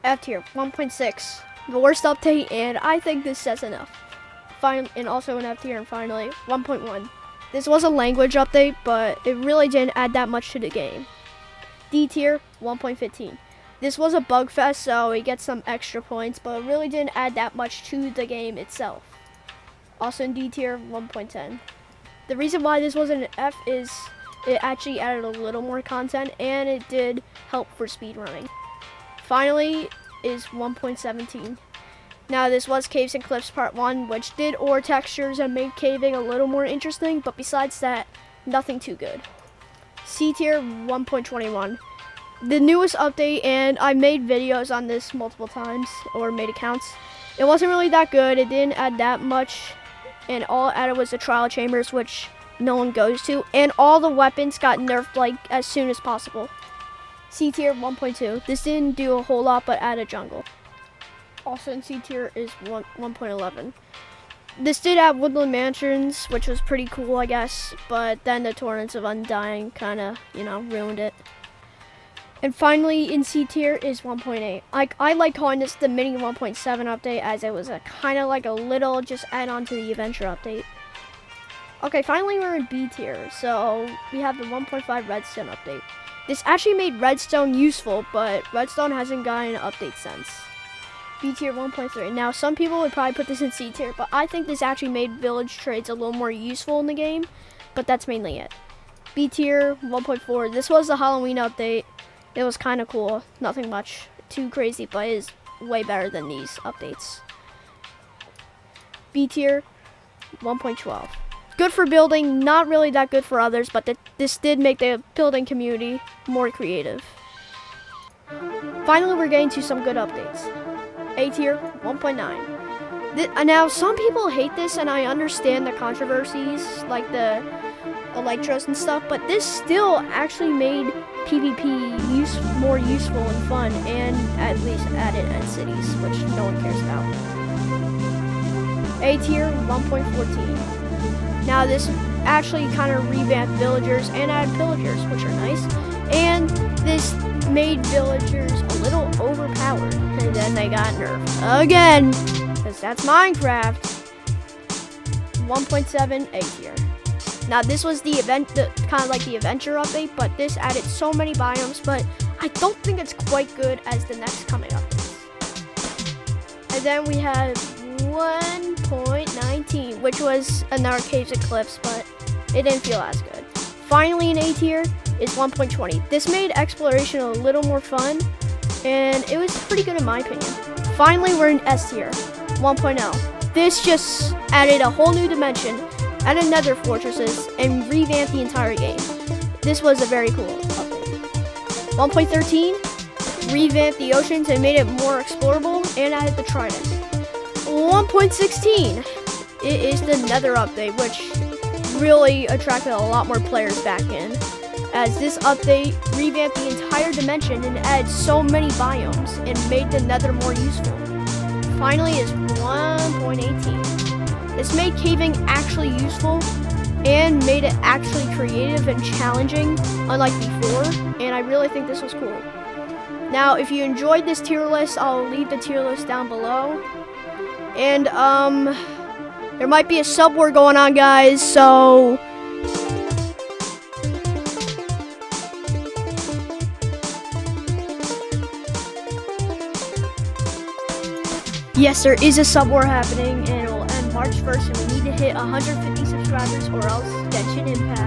F tier 1.6, the worst update, and I think this says enough. And also an F tier, and finally 1.1. This was a language update, but it really didn't add that much to the game. D tier 1.15. This was a bug fest, so it gets some extra points, but it really didn't add that much to the game itself. Also in D tier 1.10. The reason why this wasn't an F is it actually added a little more content, and it did help for speedrunning. Finally is 1.17. Now this was Caves and Cliffs Part 1, which did ore textures and made caving a little more interesting, but besides that, nothing too good. C tier 1.21. The newest update, and I made videos on this multiple times, or made accounts. It wasn't really that good, it didn't add that much, and all it added was the trial chambers, which no one goes to, and all the weapons got nerfed like as soon as possible. C tier 1.2. This didn't do a whole lot, but added jungle. Also in C tier is 1.11. This did add woodland mansions, which was pretty cool, I guess, but then the Torrents of Undying kind of, ruined it. And finally in C tier is 1.8. I like calling this the mini 1.7 update, as it was a kind of like a little just add on to the adventure update. Okay, finally we're in B tier, so we have the 1.5 redstone update. This actually made redstone useful, but redstone hasn't gotten an update since. B tier 1.3. Now some people would probably put this in C tier, but I think this actually made village trades a little more useful in the game, but that's mainly it. B tier 1.4. This was the Halloween update. It was kind of cool. Nothing much too crazy, but it is way better than these updates. B tier 1.12. Good for building, not really that good for others, but this did make the building community more creative. Finally, we're getting to some good updates. A tier 1.9. Now, some people hate this, and I understand the controversies, like the Electros and stuff, but this still actually made PvP more useful and fun, and at least added end cities, which no one cares about. A tier 1.14. Now, this actually kind of revamped villagers and added villagers, which are nice, and this made villagers a little overpowered, and then they got nerfed again, because that's Minecraft. 1.7 A tier. Now this was the kind of like the adventure update, but this added so many biomes, but I don't think it's quite good as the next coming updates. And then we have 1.19, which was another Caves and Cliffs, but it didn't feel as good. Finally in A tier is 1.20. This made exploration a little more fun, and it was pretty good in my opinion. Finally, we're in S tier, 1.0. This just added a whole new dimension, added nether fortresses, and revamped the entire game. This was a very cool update. 1.13, revamped the oceans and made it more explorable, and added the trident. 1.16, it is the nether update, which really attracted a lot more players back in, as this update revamped the entire dimension and added so many biomes and made the nether more useful. Finally is 1.18. This made caving actually useful and made it actually creative and challenging, unlike before, and I really think this was cool. Now, if you enjoyed this tier list, I'll leave the tier list down below. And, there might be a sub war going on, guys, so yes, there is a sub war happening, and it will end March 1st, and we need to hit 150 subscribers or else Genshin Impact